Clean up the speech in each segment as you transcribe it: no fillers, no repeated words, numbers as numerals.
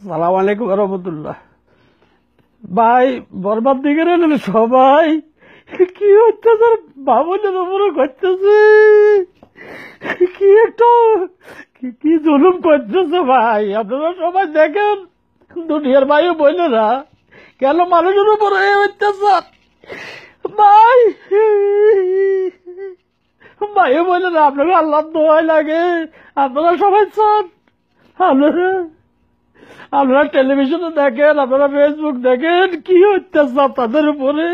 সালাম আলাইকুম রহমতুল্লাহ। ভাই বরবাদ দিকে সবাই কি অত্যাচার বাবুদের উপরে করতেছে, কি একটা কি জুলুম করতেছে ভাই। আপনারা সবাই দেখেন, দুনিয়ার ভাইও বলল না কেন মানুষের উপরে এই অত্যাচার। ভাই ভাইও বলল না আপনাকে আল্লাহ দোয়াই লাগে, আপনারা সবাই চান, আপনারা টেলিভিশনে দেখেন, আপনারা ফেসবুক দেখেন, কি অত্যাচার তাদের উপরে।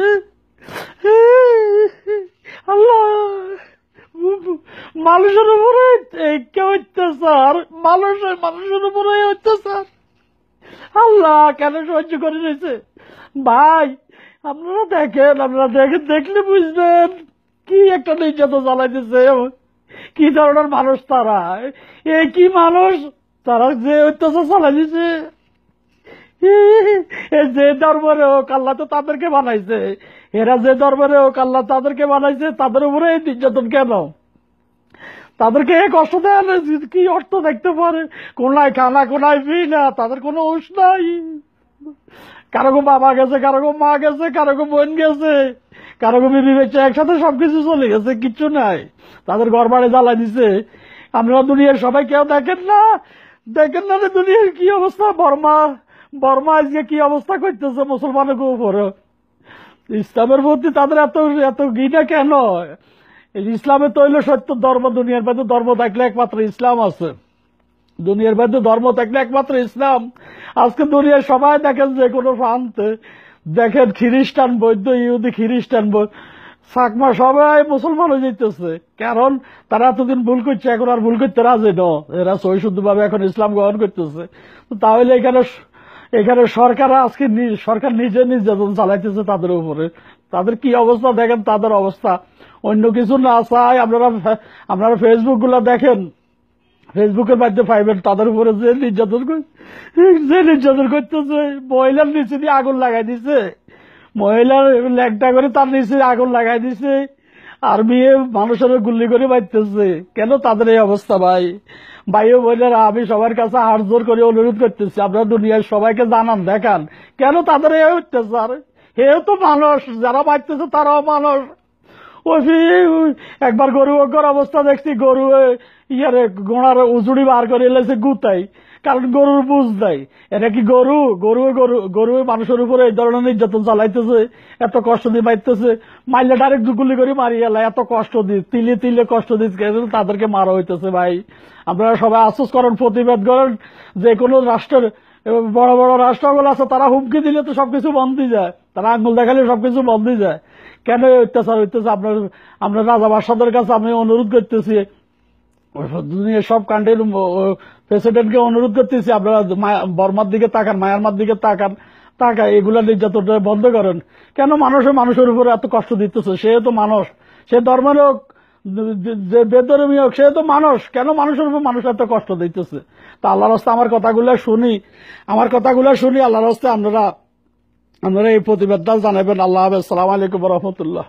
আল্লাহ মানুষের উপরে কেউ অত্যাচার, মানুষের উপরে অত্যাচার আল্লাহ কেন সহ্য করে নিয়েছে। ভাই আপনারা দেখলে বুঝবেন কি একটা নির্যাতন চালাইতেছে, কি ধরনের মানুষ তারা, এই কি মানুষ তারা যে অত্যাচার চালাই দিছে। যে ধর্মের হোক আল্লাহ তো তাদেরকে বানাইছে, এরা যে ধর্মের হোক আল্লাহ তাদেরকে বানাইছে, তাদের উপরে এই নির্যাতন কেন? তাদেরকে কষ্ট দেয় না, কি অর্থ দেখতে পারে, কোনায় খানা কোনায় পি না, তাদের কোনো হুঁশ নাই। কারো বাবা গেছে, কারো মা গেছে, কারো বোন গেছে, কারো বিবি বেঁচে, একসাথে সবকিছু চলে গেছে, কিচ্ছু নাই, তাদের ঘর বাড়ি জ্বালাই দিছে। আপনারা দুনিয়ার সবাই কেউ দেখেন না দুনিয়ার কি অবস্থা। বর্মা আজকে কি অবস্থা করতেছে মুসলমানের উপরে। ইসলামের প্রতি তাদের এত এত ঘৃণা কেন? ইসলামে তো হইল সত্য ধর্ম, দুনিয়ার মধ্যে ধর্ম থাকলে একমাত্র ইসলাম আছে, দুনিয়ার মধ্যে ধর্ম থাকলে একমাত্র ইসলাম। আজকে দুনিয়ার সবাই দেখেন, যে কোনো প্রান্তে দেখেন খ্রিস্টান বৌদ্ধ ইহুদি খ্রিস্টান চাকমা সবাই মুসলমান হয়ে যেতেছে, কারণ তারা এতদিন ভুল করছে, এখন আর ভুল করতে রাজি ন, এরা সহিশুদ্ধ ভাবে এখন ইসলাম গ্রহণ করতেছে। তাহলে এখানে সরকার নিজে নির্যাতন চালাইতেছে তাদের উপরে। তাদের কি অবস্থা দেখেন, তাদের অবস্থা অন্য কিছু না চাই। আপনারা ফেসবুক গুলা দেখেন, ফেসবুকের মাধ্যমে পাইবেন তাদের উপরে যে নির্যাতন করতেছে। মহিলার নিচে দিয়ে আগুন লাগাই দিছে, মহিলার ল্যাংটা করে তার নিচে আগুন লাগাই দিছে, আর মেয়ে মানুষের গুল্লি করে মারতেছে। কেন তাদের এই অবস্থা? ভাইও বোনেরা, আমি সবার কাছে হাত জোর করে অনুরোধ করতেছি, আপনারা দুনিয়ার সবাইকে জানান, দেখান কেন তাদের এই অত্যাচার। এও তো মানুষ, যারা মারতেছে তারাও মানুষ। একবার গরুর অবস্থা দেখছি, গরু গোড়ার উজুড়ি বার করে এলেছে গুতাই, কারণ গরুর বুঝ দেয়। এটা কি গরু মানুষের উপরে এই ধরনের নির্যাতন চালাইতেছে, এত কষ্ট দিয়ে মারতেছে, মারলে ডাইরেক্ট গুলি করে মারি গেল, এত কষ্ট দিয়ে তিলে কষ্ট দিচ্ছে, তাদেরকে মারা হইতেছে। ভাই আপনারা সবাই আফসোস করেন, প্রতিবাদ করেন। যে কোনো রাষ্ট্রের বড় বড় রাষ্ট্রগুলো আছে, তারা হুমকি দিলে তো সবকিছু বন্ধ যায়, তারা আঙুল দেখালে সবকিছু বন্ধ যায়। কেন অত্যাচার হইতেছে? আমরা রাজা বাদশাদের কাছে আমি অনুরোধ করতেছি, দুনিয়ার সব কান্ট্রির প্রেসিডেন্টকে অনুরোধ করতেছি, আপনারা বর্মার দিকে তাকান, মায়ানমার দিকে তাকান, এগুলা নির্যাতনটা বন্ধ করেন। কেন মানুষের উপরে এত কষ্ট দিতেছে? সে তো মানুষ, সে ধর্মের হোক, যে বেধর্মী হোক, সে তো মানুষ, কেন মানুষের উপর মানুষ এত কষ্ট দিতেছে? তা আল্লাহর রাস্তে আমার কথাগুলো শুনি, আল্লাহর রাস্তে আপনারা এই প্রতিবাদটা জানাবেন। আল্লাহ হাফেজ, আসসালামু আলাইকুম রহমতুল্লাহ।